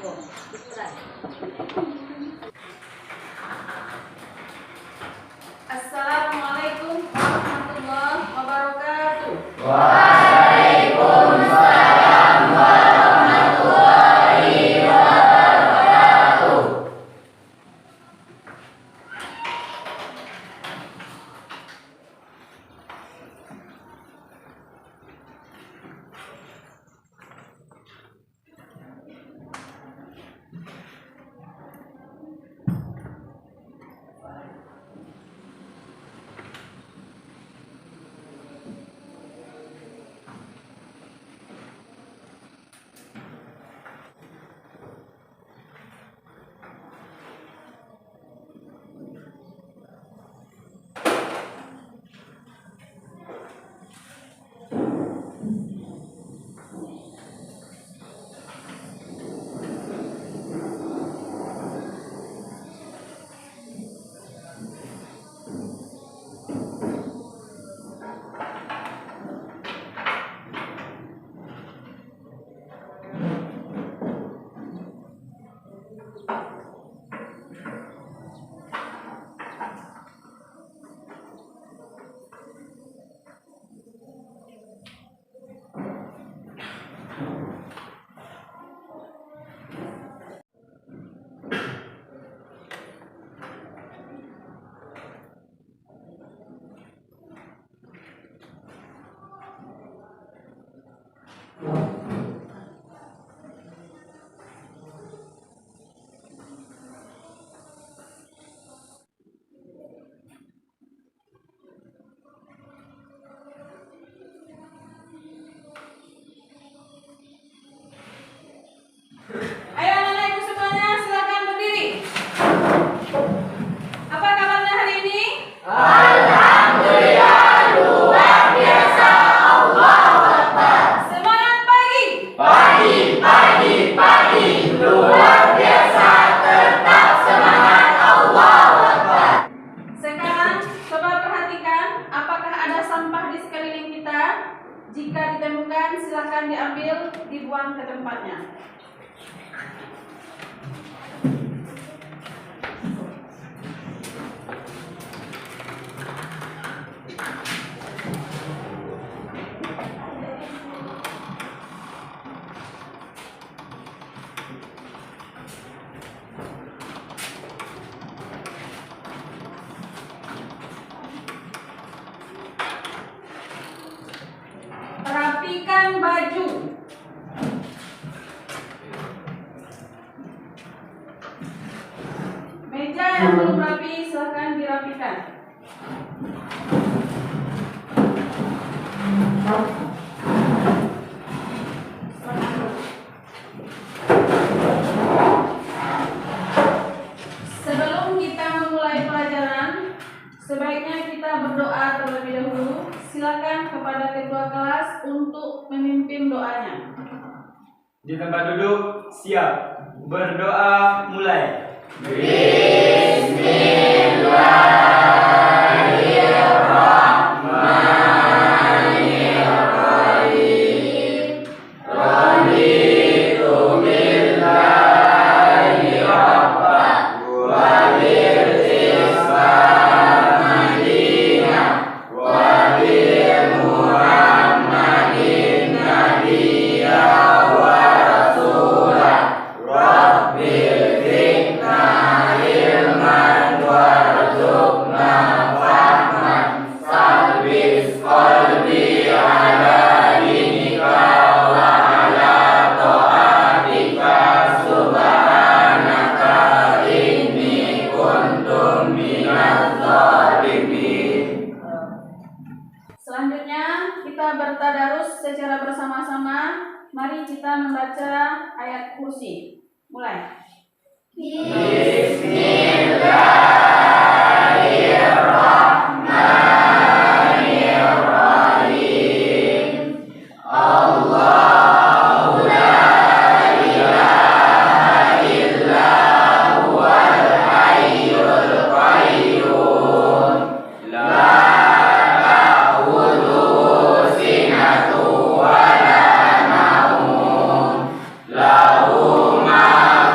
Assalamualaikum. Assalamualaikum warahmatullahi wabarakatuh. Waalaikumsalam warahmatullahi wabarakatuh. Ayo anak-anak ibu semuanya, silakan berdiri. Apa kabarnya hari ini? Alhamdulillah, luar biasa. Allahu Akbar. Semangat pagi. Pagi, luar biasa. Tetap semangat. Allahu Akbar. Sekarang coba perhatikan apakah ada sampah di sekeliling kita. Jika ditemukan silakan diambil, dibuang ke tempatnya. Rapikan baju. Meja yang belum rapi silakan dirapikan. Sebelum kita memulai pelajaran, sebaiknya kita berdoa terlebih dahulu. Silakan kepada ketua kelas untuk memimpin doanya. Di tempat duduk, siap. Berdoa mulai. Bismillahirrahmanirrahim. Raditu billahi rabban wa bil Islam madinah wa bil Muhammadin nabiyya wa rasulah. Rabbil zidna ilman warzuqna fahman. Salbis qalbi ala dinika wa ala ta'atika subhanaka inni kuntu minaz zalimin. Selanjutnya kita bertadarus secara bersama-sama. Mari kita membaca ayat kursi. Mulai. Bismillahirrahmanirrahim. Allahu la ilaha illa huwal hayyul qayyum. La ta'khudhuhu sinatun wa la nawm. Lahu ma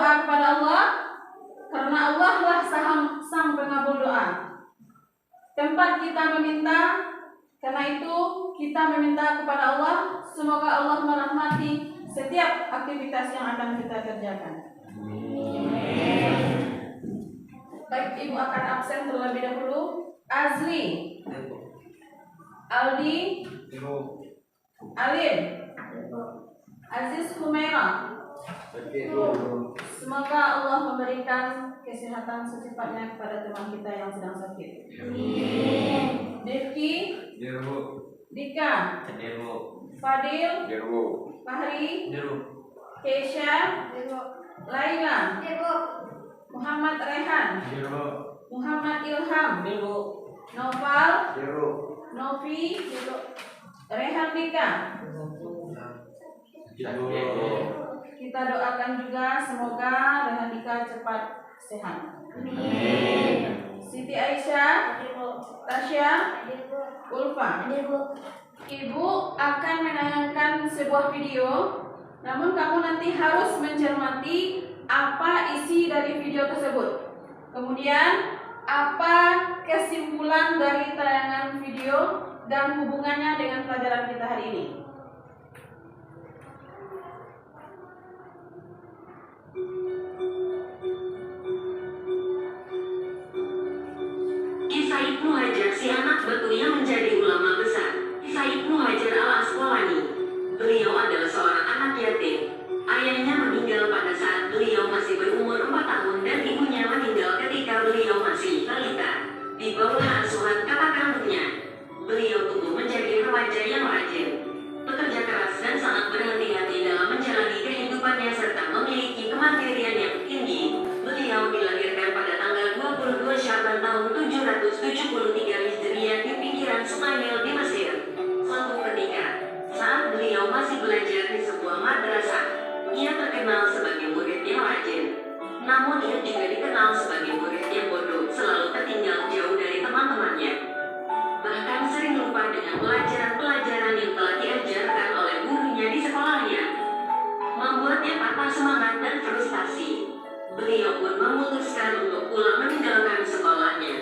berdoa kepada Allah karena Allah lah sang pengabul doa. Tempat kita meminta, karena itu kita meminta kepada Allah, semoga Allah merahmati setiap aktivitas yang akan kita kerjakan. Baik, Ibu akan absen terlebih dahulu. Azli, Aldi, Alin, Aziz Humaira. Semoga Allah memberikan kesehatan secepatnya kepada teman kita yang sedang sakit. Devki, Dika, Fadil, Fahri, Keisha, Laila, Muhammad Rehan, Muhammad Ilham, Noval, Novi, Rehan Dika. Kita doakan juga semoga Rehan Dika cepat sehat. Siti Aisyah, Tasya, Ulfa. Ibu akan menayangkan sebuah video, namun kamu nanti harus mencermati apa isi dari video tersebut. Kemudian apa kesimpulan dari tayangan video dan hubungannya dengan pelajaran kita hari ini. Kisah Ibnu Hajar, si anak batu yang menjadi ulama besar. Kisah Ibnu Hajar al-Asqalani. Beliau adalah seorang anak yatim. Ayahnya meninggal pada saat beliau masih berumur 4 tahun dan ibunya meninggal ketika beliau masih balita. Di bawah asuhan kakak kandungnya, beliau tumbuh menjadi remaja yang rajin, bekerja keras dan sangat berhati-hati dalam menjalani kehidupannya serta memiliki kemandirian yang tinggi. Beliau dilahirkan pada tanggal 22 Sya'ban tahun 773 Hijriah di pinggiran Sungai Nil di Mesir. Suatu ketika, saat beliau masih belajar di sebuah madrasah, ia terkenal sebagai murid yang rajin. Namun ia juga dikenal sebagai murid yang bodoh, selalu tertinggal jauh dari teman-temannya. Bahkan sering lupa dengan pelajaran-pelajaran yang telah diajarkan oleh gurunya di sekolahnya. Membuatnya patah semangat dan frustasi. Beliau pun memutuskan untuk pulang meninggalkan sekolahnya.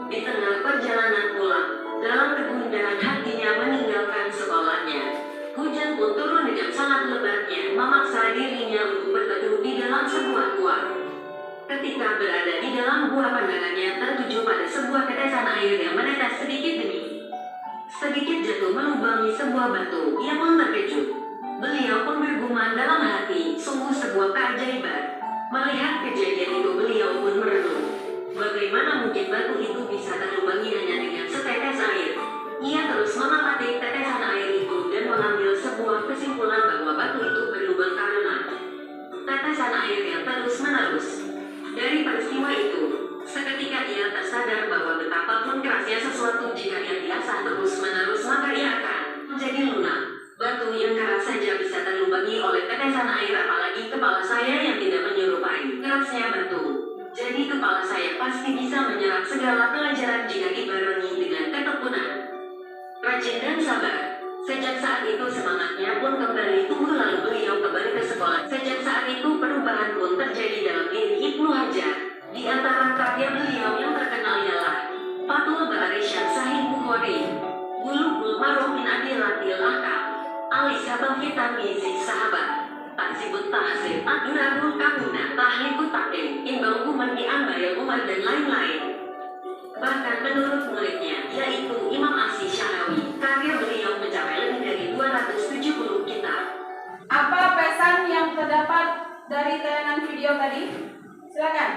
Di tengah perjalanan pulang, dalam kegundahan hatinya meninggalkan sekolahnya, hujan pun turun dengan sangat lebatnya, memaksa dirinya untuk berteduh di dalam sebuah gua. Ketika berada di dalam gua, pandangannya tertuju pada sebuah tetesan air yang menetes sedikit demi sedikit jatuh melubangi sebuah batu. Ia pun terkejut. Beliau pun bergumam dalam hati, sungguh sebuah keajaiban. Melihat kejadian itu, beliau pun merenung. Bagaimana mungkin batu itu bisa terlubangi hanya dengan setetes air? Ia terus mengamati tetesan air itu dan mengambil sebuah kesimpulan bahwa batu itu berlubang karena tetesan air yang terus-menerus. Dari peristiwa itu, seketika ia tersadar bahwa betapapun kerasnya sesuatu, jika ia diasah terus-menerus maka ia akan menjadi lunak. Batu yang keras saja bisa terlubangi oleh tetesan air, apalagi kepala saya yang tidak menyerupai kerasnya batu. Jadi kepala saya pasti bisa menyerap segala pelajaran jika dibarengi dengan ketekunan, rajin dan sabar. Sejak saat itu semangatnya pun kembali tumbuh, lalu beliau kembali ke sekolah. Sejak saat itu perubahan pun terjadi dalam diri Ibnu Hajar. Di antara karya beliau yang terkenal ialah Fathul Bari Syarh Sahih Bukhari, Bulughul Maram min Adillatil Ahkam, Al-Isabah fi Tamyiz Sahabat, Tahzibut Tahzib, Ad-Durarul Kamuna, Tahlibut Taqdim, Imbang Umar di Ambayal Umar dan lain-lain. Bahkan menurut muridnya, yaitu Imam Asy Syarawi, karya beliau mencapai lebih dari 270 kitab. Apa pesan yang terdapat dari tayangan video tadi? Silakan.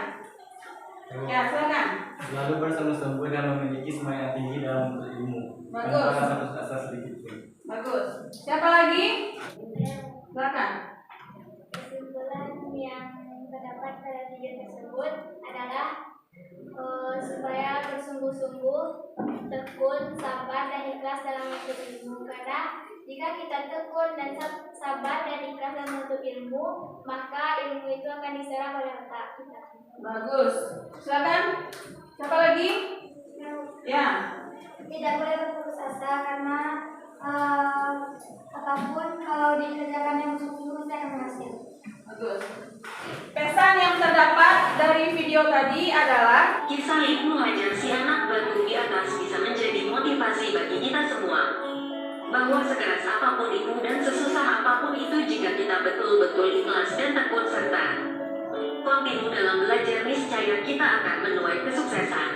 Ya, silakan. Selalu bersungguh-sungguh dan memiliki semangat tinggi dalam berilmu. Bagus. Tanpa rasa putus asa sedikit pun. Bagus. Siapa lagi? Silakan. Kesimpulan yang terdapat pada video tersebut adalah supaya bersungguh-sungguh, tekun, sabar, dan ikhlas dalam menuntut ilmu. Karena jika kita tekun dan sabar dan ikhlas dalam menuntut ilmu, maka ilmu itu akan diserap oleh otak kita. Bagus. Silakan. Siapa lagi? Ya. Tidak boleh berputus asa karena apapun kalau dikerjakan yang bersungguh-sungguh akan berhasil. Bagus. Pesan yang dari video tadi adalah Kisah Ibnu Hajar si anak batu di atas bisa menjadi motivasi bagi kita semua. Bahwa sekeras apapun itu dan sesusah apapun itu, jika kita betul-betul ikhlas dan tekun serta kontinu dalam belajar, niscaya kita akan menuai kesuksesan.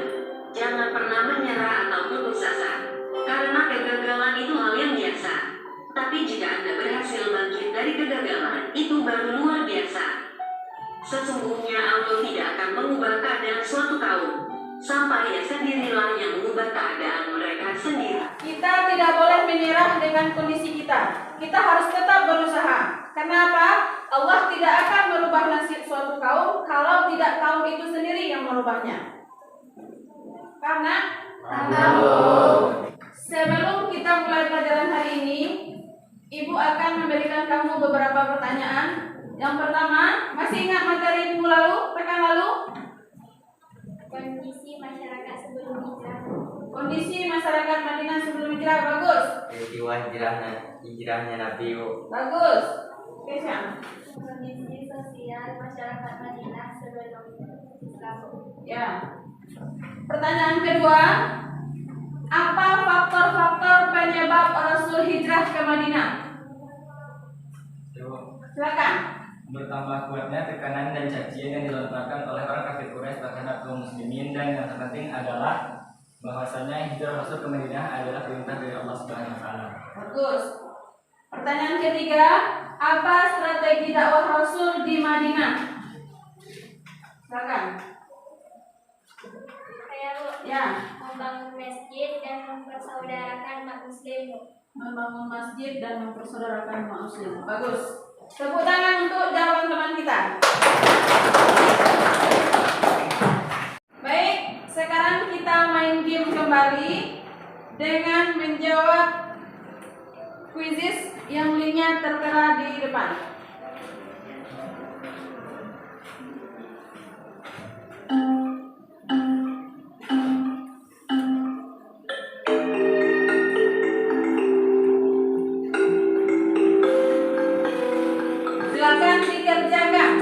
Jangan pernah menyerah atau putus asa, karena kegagalan itu hal yang biasa. Tapi jika Anda berhasil bangkit dari kegagalan, itu baru luar biasa. Sesungguhnya Allah tidak akan mengubah keadaan suatu kaum, sampai Ia sendirilah yang mengubah keadaan mereka sendiri. kita tidak boleh menyerah dengan kondisi kita. Kita harus tetap berusaha. Kenapa? Allah tidak akan merubah nasib suatu kaum kalau tidak kaum itu sendiri yang merubahnya. Karena sebelum kita mulai pelajaran hari ini, Ibu akan memberikan kamu beberapa pertanyaan. Yang pertama, masih ingat materi minggu lalu, rekan lalu? Kondisi masyarakat sebelum hijrah. Kondisi masyarakat Madinah sebelum hijrah, bagus. Peristiwa hijrahnya Nabi. Bagus. Oke, Syam. Kondisi sosial masyarakat Madinah sebelum Islam. Ya. Pertanyaan kedua, apa faktor-faktor penyebab Rasul hijrah ke Madinah? Silakan. Bertambah kuatnya tekanan dan cacian yang dilontarkan oleh orang kafir Quraisy terhadap kaum muslimin, dan yang terpenting adalah bahwasanya hijrah Rasul ke Madinah adalah perintah dari Allah Subhanahu wa taala. Bagus. Pertanyaan ketiga, apa strategi dakwah Rasul di Madinah? Silakan. Saya Ya, membangun masjid dan mempersaudarakan umat muslim. membangun masjid dan mempersaudarakan umat muslim. Bagus. Tepuk tangan untuk jawaban teman kita. Baik, sekarang kita main game kembali dengan menjawab kuisis yang linknya tertera di depan. Silakan dikerjakan.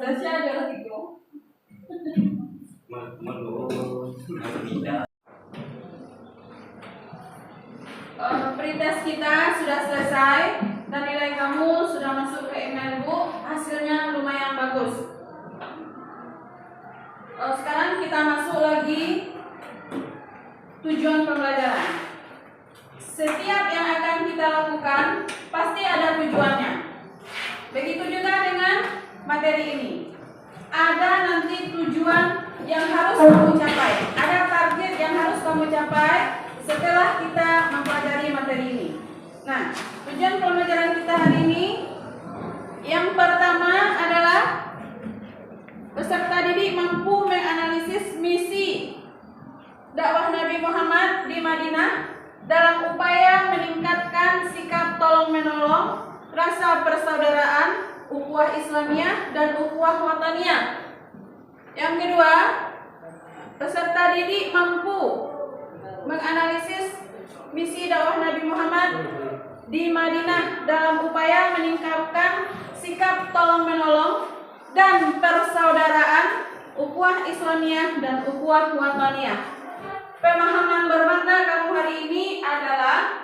Tasya ada lagi dong. Pretest kita sudah selesai dan nilai kamu sudah masuk ke email Bu. Hasilnya lumayan bagus. Sekarang kita masuk lagi tujuan pembelajaran. Setiap yang akan kita lakukan pasti ada tujuannya. Begitu juga dengan materi ini. Ada nanti tujuan yang harus kamu capai. Ada target yang harus kamu capai setelah kita mempelajari materi ini. Nah, tujuan pembelajaran kita hari ini yang pertama adalah peserta didik mampu menganalisis misi dakwah Nabi Muhammad di Madinah dalam upaya meningkatkan sikap tolong-menolong, rasa persaudaraan, ukhuwah Islamiyah, dan ukhuwah wataniyah. Yang kedua, peserta didik mampu menganalisis misi dakwah Nabi Muhammad di Madinah dalam upaya meningkatkan sikap tolong-menolong dan persaudaraan, ukhuwah Islamiyah dan ukhuwah wataniyah. Pemahaman bermakna kamu hari ini adalah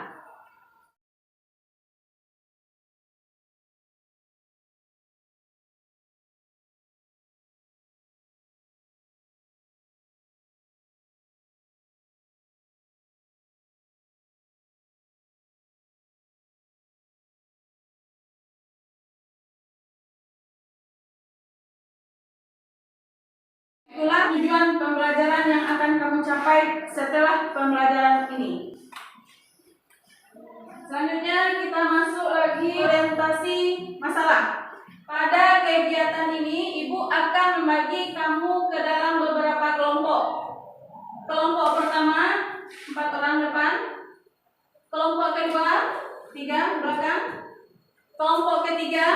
itulah tujuan pembelajaran yang akan kamu capai setelah pembelajaran ini. Selanjutnya kita masuk lagi orientasi masalah. Pada kegiatan ini, Ibu akan membagi kamu ke dalam beberapa kelompok. Kelompok pertama, 4 orang depan. Kelompok kedua, 3 belakang. Kelompok ketiga,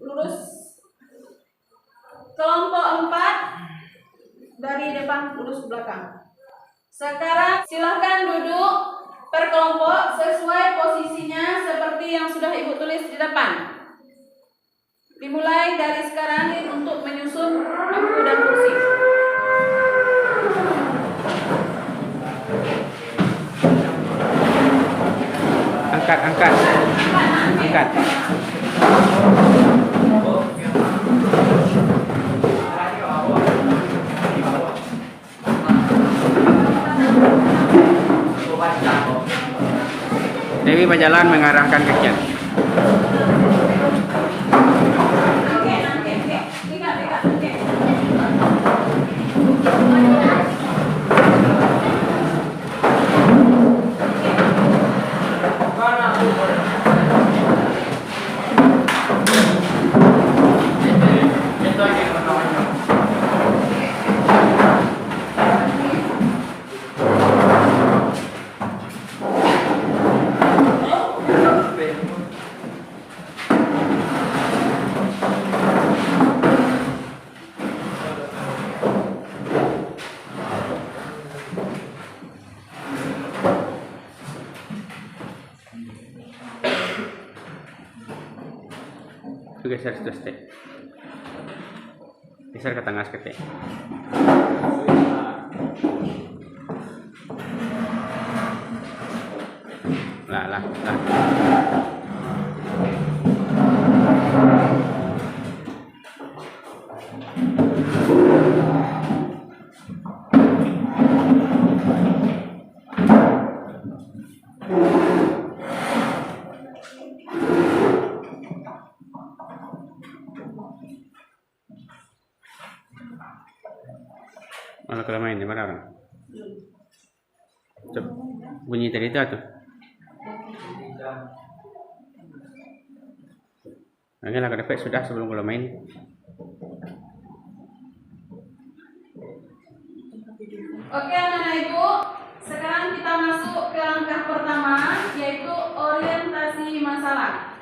lurus. Kelompok 4, dari depan lurus ke belakang. Sekarang silahkan duduk per kelompok sesuai posisinya seperti yang sudah Ibu tulis di depan. Dimulai dari sekarang untuk menyusun buku dan kursi. Angkat. Dewi berjalan mengarahkan kakinya. Geser situ step. Geser ke tengah sekete. Lah. Malah kalau main di mana orang? Cep, bunyi tadi itu tuh. Nanti lah ke sudah sebelum kalau main. Oke anak-anak Ibu, sekarang kita masuk ke langkah pertama, yaitu orientasi masalah.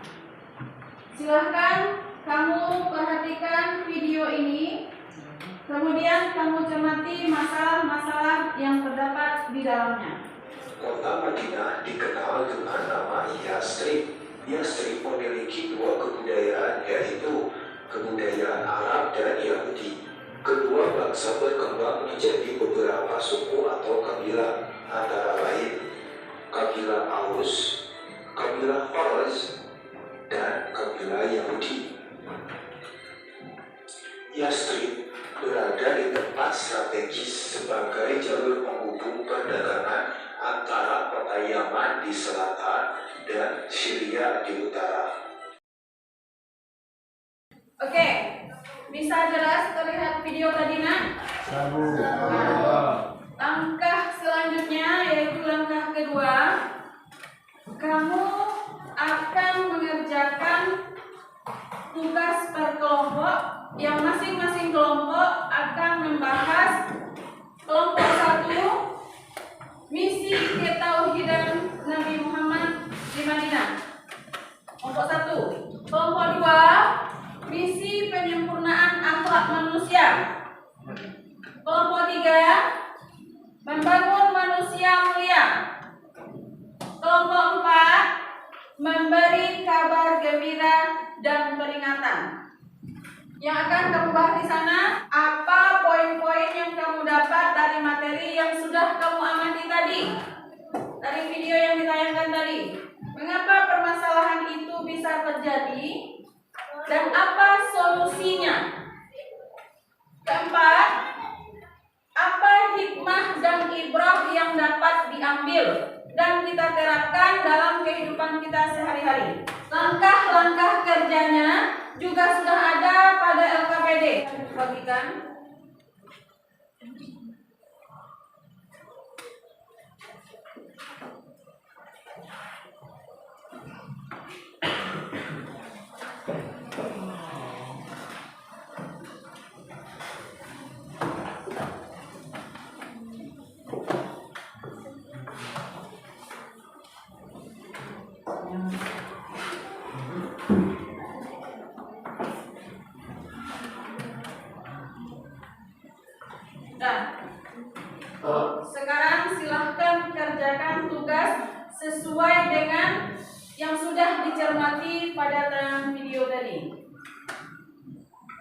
Silahkan kamu perhatikan video ini. Kemudian kamu cermati masalah-masalah yang terdapat di dalamnya. Kota Madinah dikenal dengan nama Yasrib. Yasrib memiliki 2 kebudayaan, yaitu kebudayaan Arab dan Yahudi. Kedua bangsa berkembang menjadi beberapa suku atau kabilah, antara lain kabilah Aus, kabilah Khazraj, dan kabilah Yahudi. Yasrib berada di tempat strategis sebagai jalur penghubung perdagangan antara kota Yaman di selatan dan Syria di utara. Oke, bisa jelas terlihat video tadi nak? Langkah selanjutnya yaitu langkah kedua, kamu akan mengerjakan tugas per kelompok yang masing-masing kelompok akan membahas kelompok 1 misi ketauhidan Nabi Muhammad di Madinah. Kelompok 1. Kelompok 2 misi penyempurnaan akhlak manusia. Kelompok 3 Yang akan kamu bahas di sana, apa poin-poin yang kamu dapat dari materi yang sudah kamu amati tadi, dari video yang ditayangkan tadi. Mengapa permasalahan itu bisa terjadi dan apa solusinya? Keempat, apa hikmah dan ibrah yang dapat diambil dan kita terapkan dalam kehidupan kita sehari-hari. Langkah-langkah kerjanya juga sudah ada pada LKPD. Bagikan. Sekarang silahkan kerjakan tugas sesuai dengan yang sudah dicermati pada tayangan video tadi.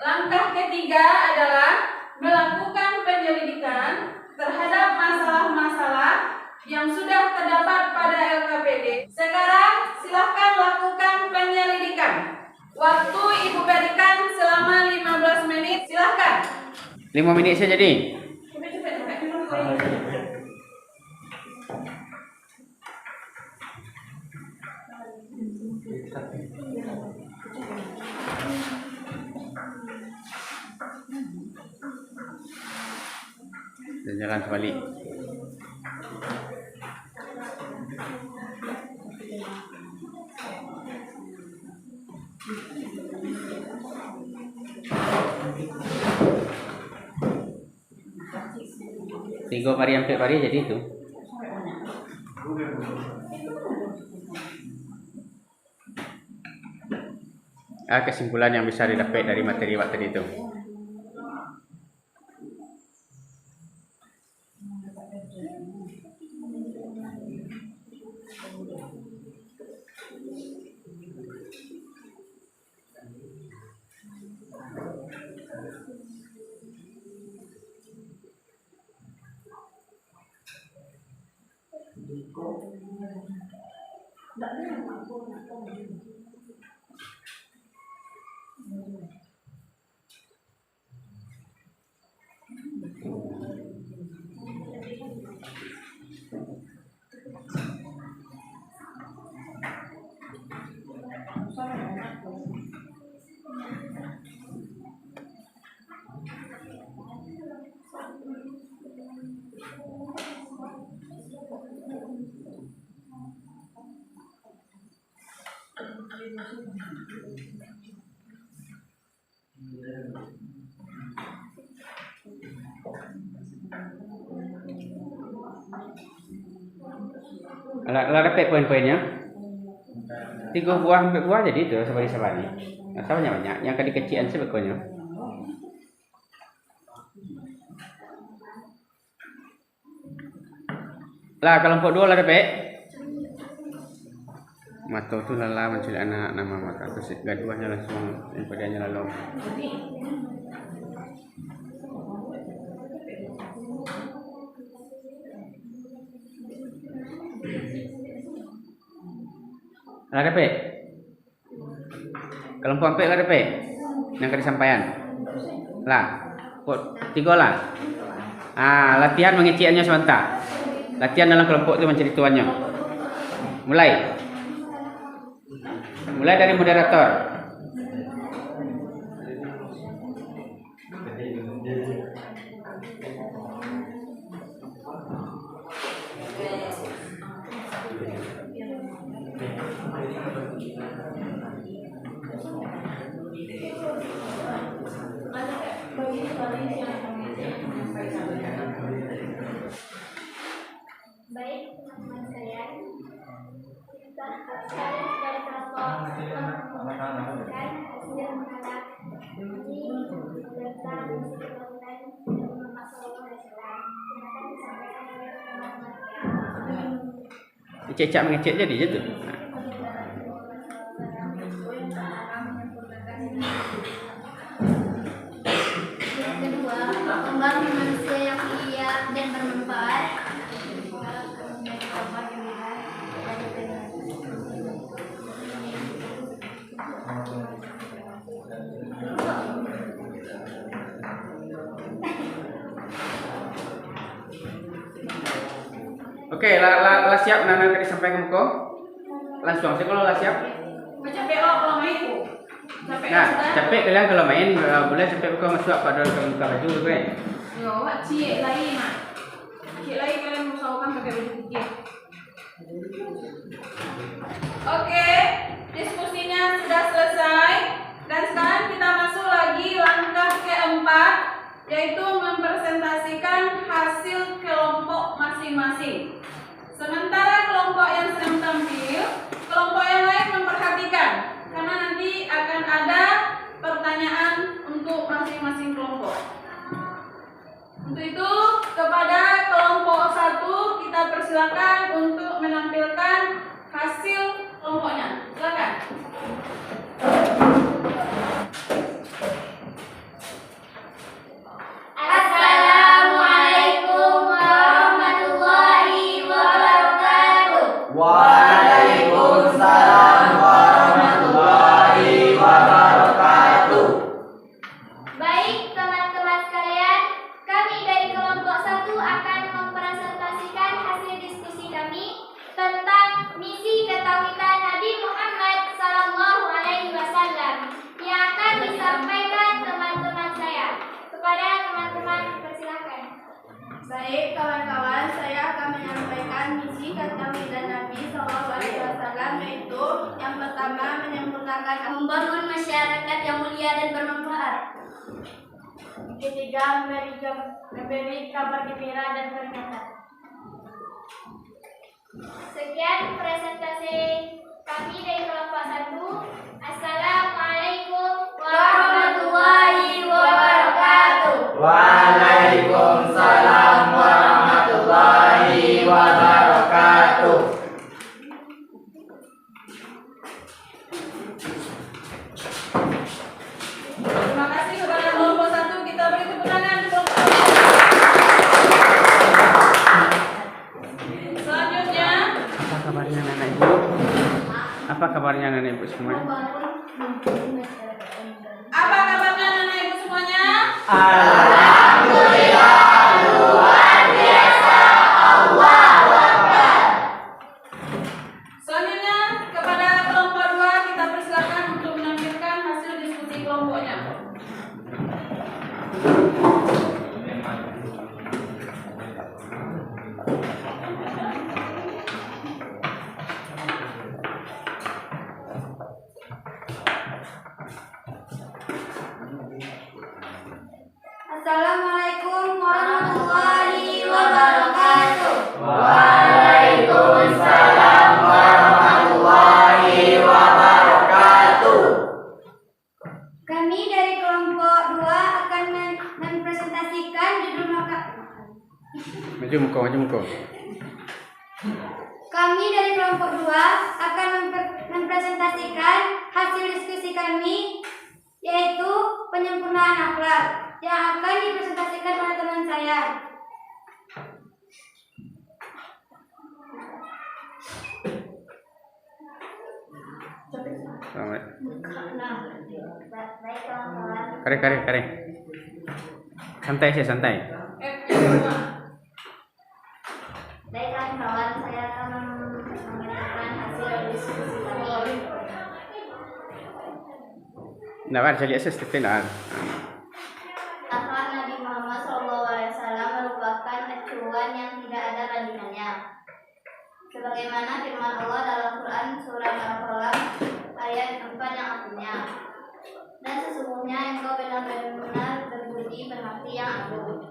Langkah ketiga adalah melakukan penyelidikan terhadap masalah-masalah yang sudah terdapat pada LKPD. Sekarang silahkan lakukan penyelidikan. Waktu Ibu berikan selama 15 menit. Silahkan. 5 menit saja jadi. Dan jalan sebalik. Tiga hari sampai hari jadi itu. Kesimpulan yang bisa didapat dari materi waktu itu. Kalau dapat poin-poinnya 3 buah 4 buah jadi itu sabari-sabari. Nah, banyak yang kecil-kecilan sebetulnya. Lah kelompok 2 lah dapat. Mata tu lala menculik anak nama mata tu gaduhnya langsung yang padanya lalu. Lah dapat. Kelompok 4 lah dapat. Yang ke disampaian. Lah, kok 3 lah. Latihan mengeciannya sebentar. Latihan dalam kelompok itu mencari tuannya. Mulai dari moderator. Baik teman-teman sekalian, kita sekarang dari kelompok akan hasil menghadap ini tentang kebangunan Muhammad SAW. Silakan disampaikan oleh teman-teman. Cecak mengecek jadi je tu. membangun manusia yang mulia dan bermanfaat. Dari kelompok gembira dan Oke, lah siap nana tadi sampaikan kok. Langsung sih kalau lah siap. Capek lo kalau main. Capek Nah, sudah. capek kalian kalau main boleh capek kok masuk pada muka baju gue. Yo, cie lagi mah. Cie lagi kalian usahakan pakai baju putih. Oke, diskusinya sudah selesai dan sekarang kita masuk lagi langkah keempat, yaitu mempresentasikan hasil kelompok masing-masing. Sementara kelompok yang sedang tampil, kelompok yang lain memperhatikan karena nanti akan ada pertanyaan untuk masing-masing kelompok. Untuk itu, kepada kelompok 1 kita persilakan untuk menampilkan hasil kelompoknya. Silakan. Assalamualaikum warahmatullahi wabarakatuh. Waalaikumsalam warahmatullahi wabarakatuh. Baik teman-teman sekalian, kami dari kelompok 1 akan mempresentasikan hasil diskusi kami tentang misi ketawitan Nabi Muhammad SAW yang akan disampaikan teman-teman saya. Kepada teman-teman persilakan. Baik kawan-kawan, saya akan menyampaikan misi ketawitan Nabi SAW, yaitu yang pertama menyempurnakan Membangun masyarakat yang mulia dan bermanfaat. ketiga memberi kabar gembira dan peringatan. Sekian presentasi kami dari kelompok 1. Assalamualaikum warahmatullahi wabarakatuh. Waalaikumsalam warahmatullahi wabarakatuh. Terima kasih kepada kelompok 1. Kita beri tepuk tangan untuk kelompok 1. Selanjutnya, Apa kabarnya anak ibu? Apa kabarnya anak ibu semua? apa kabarnya anak ibu semuanya? Alhamdulillah, luar biasa, Allahu Akbar. Selanjutnya, kepada kelompok 2 kita persilakan untuk menampilkan hasil diskusi kelompoknya. Assalamualaikum warahmatullahi wabarakatuh. Waalaikumsalam warahmatullahi wabarakatuh. Kami dari kelompok 2 akan mempresentasikan judul Maju muka. Kami dari kelompok 2 akan mempresentasikan hasil diskusi kami, yaitu penyempurnaan akhlak, yang akan dipresentasikan oleh teman saya. Selamat. Baik kawan-kawan. Kare. Santai sih, santai. Semua. Baik kawan-kawan, saya akan memberitakan hasil diskusi kami. Nggak ada jadi akses tidak. Akhlak Nabi Muhammad SAW merupakan acuan yang tidak ada bandingannya. Sebagaimana firman Allah dalam Quran surah Al-Qalam ayat 4 yang artinya, dan sesungguhnya engkau benar-benar berbudi berhati yang agung.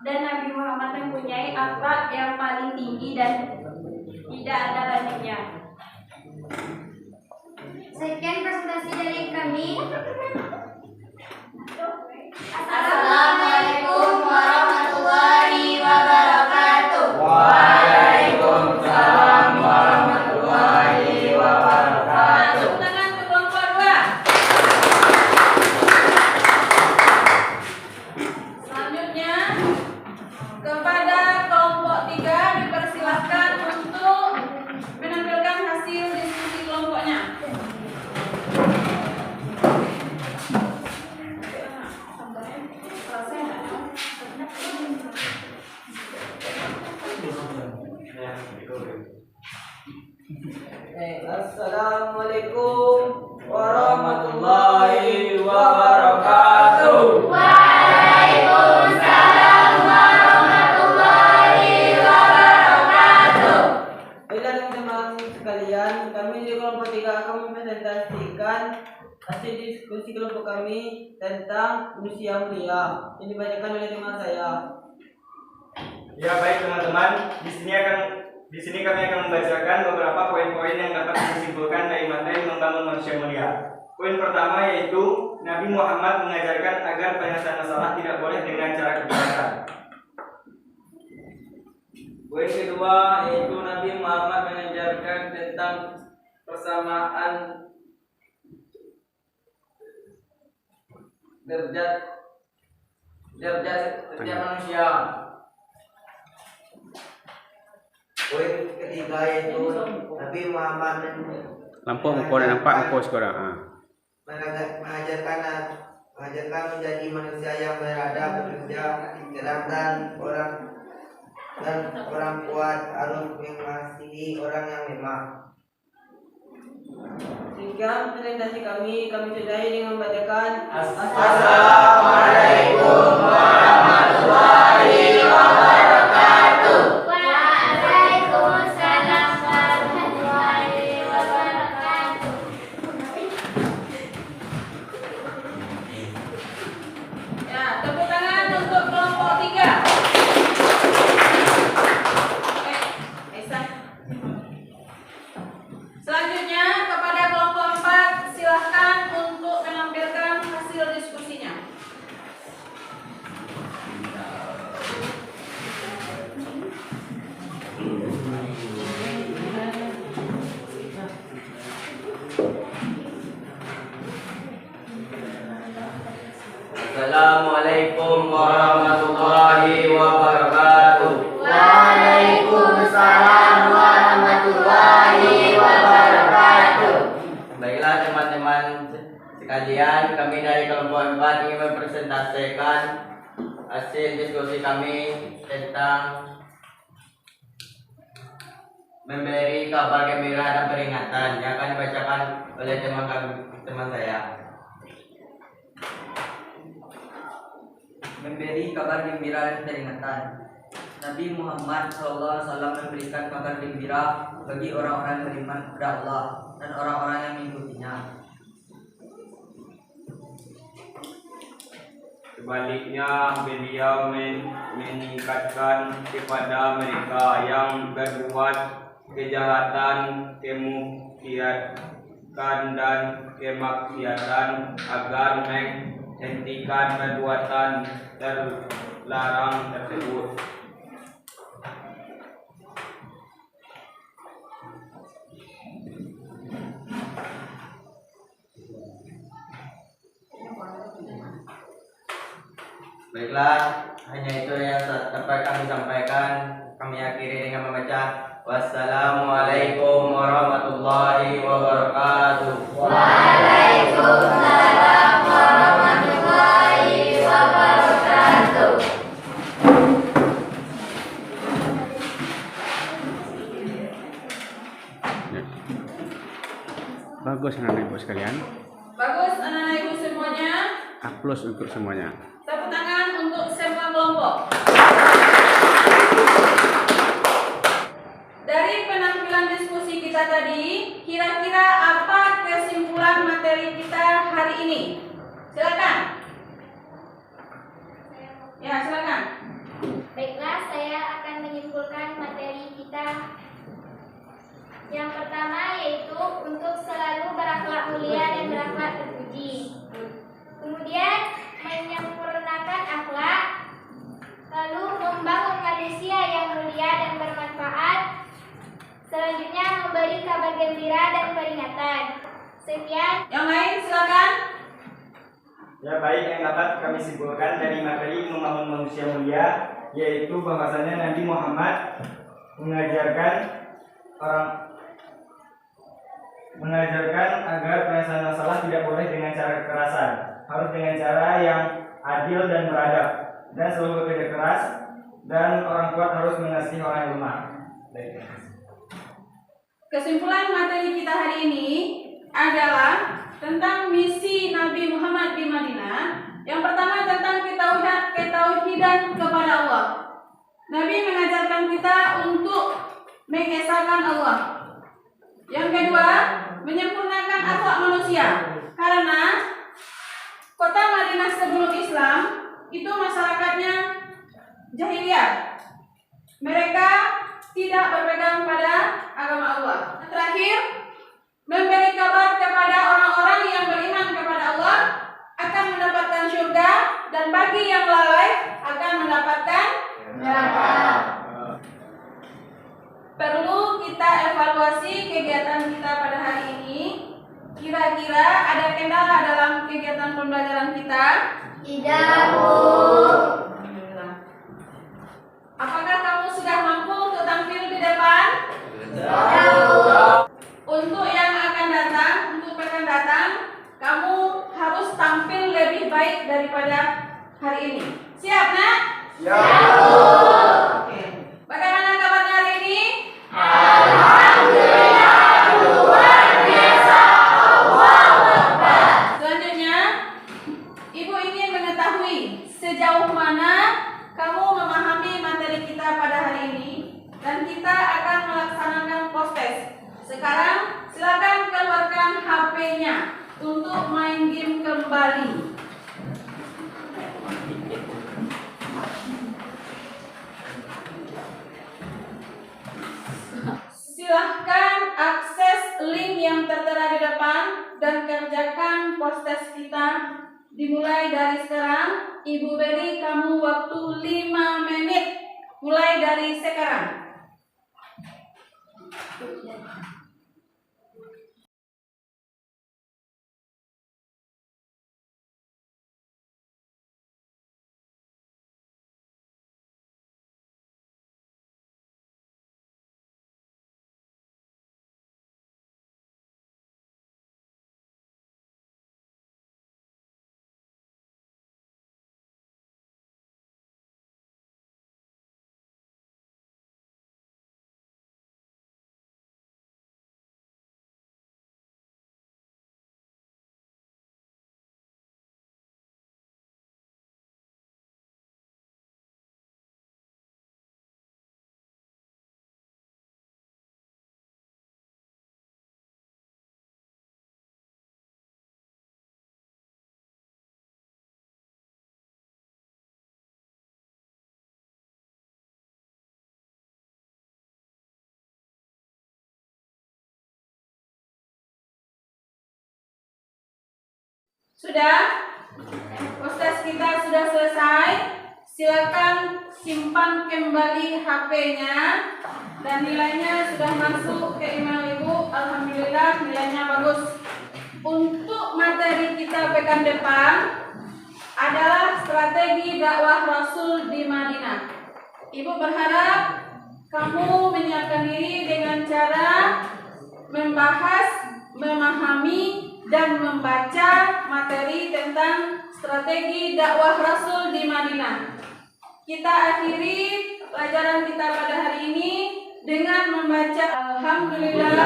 Dan Nabi Muhammad mempunyai akhlak yang paling tinggi dan tidak ada bandingnya. Sekian presentasi dari kami. Assalamualaikum warahmatullahi wabarakatuh. Waalaikumsalam warahmatullahi wabarakatuh. Tepuk tangan untuk hasil diskusi kelompok kami tentang manusia mulia yang dibacakan oleh teman saya. Ya baik teman-teman, di sini kami akan membacakan beberapa poin-poin yang dapat disimpulkan dari materi membangun manusia mulia. Poin pertama yaitu Nabi Muhammad mengajarkan agar penyelesaian masalah tidak boleh dengan cara kekerasan. Poin kedua yaitu Nabi Muhammad mengajarkan tentang persamaan derajat setiap manusia. Poin ketiga yaitu Nabi Muhammad Lampu muka dah nampak muka sekarang. mengajarkan menjadi manusia yang beradab, bekerja keras dan orang kuat harus mengasihi orang yang lemah. Sehingga presentasi kami sudahi dengan membacakan Assalamualaikum warahmatullahi wabarakatuh. Waalaikumsalam warahmatullahi wabarakatuh. Ya, tepuk tangan untuk kelompok 3. Selanjutnya kepada kelompok 4 silahkan untuk menampilkan hasil diskusinya. Assalamualaikum warahmatullahi wabarakatuh. Waalaikumsalam warahmatullahi wabarakatuh. Baiklah teman-teman sekalian, kami dari kelompok 4 ingin mempresentasikan hasil diskusi kami tentang memberi kabar gembira dan peringatan yang akan dibacakan oleh teman saya. memberi kabar gembira dan peringatan. Nabi Muhammad SAW memberikan kabar gembira bagi orang-orang yang beriman kepada Allah dan orang-orang yang mengikutinya. Sebaliknya, beliau meningkatkan kepada mereka yang berbuat kejahatan, kemukiatan dan kemaksiatan agar menghentikan perbuatan terlarang tersebut. Baiklah, hanya itu yang dapat kami sampaikan. Kami akhiri dengan membaca wassalamualaikum warahmatullahi wabarakatuh. Waalaikumsalam warahmatullahi wabarakatuh. Bagus anak-anak ibu sekalian. Bagus anak-anak ibu semuanya. Aplaus untuk semuanya. Tepuk tangan untuk semua kelompok. Dari penampilan diskusi kita tadi, kira-kira apa kesimpulan materi kita hari ini? Silakan. Ya, silakan. Baiklah, saya akan menyimpulkan materi kita. Yang pertama yaitu untuk selalu berakhlak mulia dan berakhlak terpuji. Kemudian menyempurnakan akhlak, lalu membangun manusia yang mulia dan bermanfaat. Selanjutnya memberi kabar gembira dan peringatan. Sekian. Yang lain silakan. Ya baik, yang dapat kami simpulkan dari materi membangun manusia mulia yaitu bahwasanya Nabi Muhammad mengajarkan agar penyelesaian masalah tidak boleh dengan cara kekerasan, harus dengan cara yang adil dan beradab, dan selalu bekerja keras, dan orang kuat harus mengasihi orang yang lemah. Baik. Kesimpulan materi kita hari ini adalah tentang misi Nabi Muhammad di Madinah. Yang pertama tentang ketauhidan kepada Allah. Nabi mengajarkan kita untuk mengesahkan Allah. Yang kedua, menyempurnakan akhlak manusia. Karena kota Madinah sebelum Islam itu masyarakatnya jahiliyah. Mereka tidak berpegang pada agama Allah. Terakhir, memberi kabar kepada orang-orang yang beriman kepada Allah akan mendapatkan surga, dan bagi yang lalai akan mendapatkan neraka. Perlu kita evaluasi kegiatan kita pada hari ini. Kira-kira ada kendala dalam kegiatan pembelajaran kita? Tidak, Bu. Alhamdulillah. Apakah kamu sudah mampu untuk tampil di depan? Tidak, Bu. Untuk yang akan datang, untuk pekan datang, kamu harus tampil lebih baik daripada hari ini. Siap, Nak? Siap. Oke. Bagaimana kabarnya hari ini? Selanjutnya, Ibu ingin mengetahui sejauh mana kamu memahami materi kita pada hari ini, dan kita akan melaksanakan post-test. Sekarang silakan keluarkan HP-nya untuk main game kembali. Silahkan akses link yang tertera di depan dan kerjakan post-test kita. Dimulai dari sekarang. Ibu beri kamu waktu 5 menit mulai dari sekarang. Sudah? Proses kita sudah selesai. Silakan simpan kembali HP-nya, dan nilainya sudah masuk ke email Ibu. Alhamdulillah, nilainya bagus. Untuk materi kita pekan depan adalah strategi dakwah Rasul di Madinah. Ibu berharap kamu menyiapkan diri dengan cara membahas, memahami, dan membaca materi tentang strategi dakwah Rasul di Madinah. Kita akhiri pelajaran kita pada hari ini dengan membaca Alhamdulillah.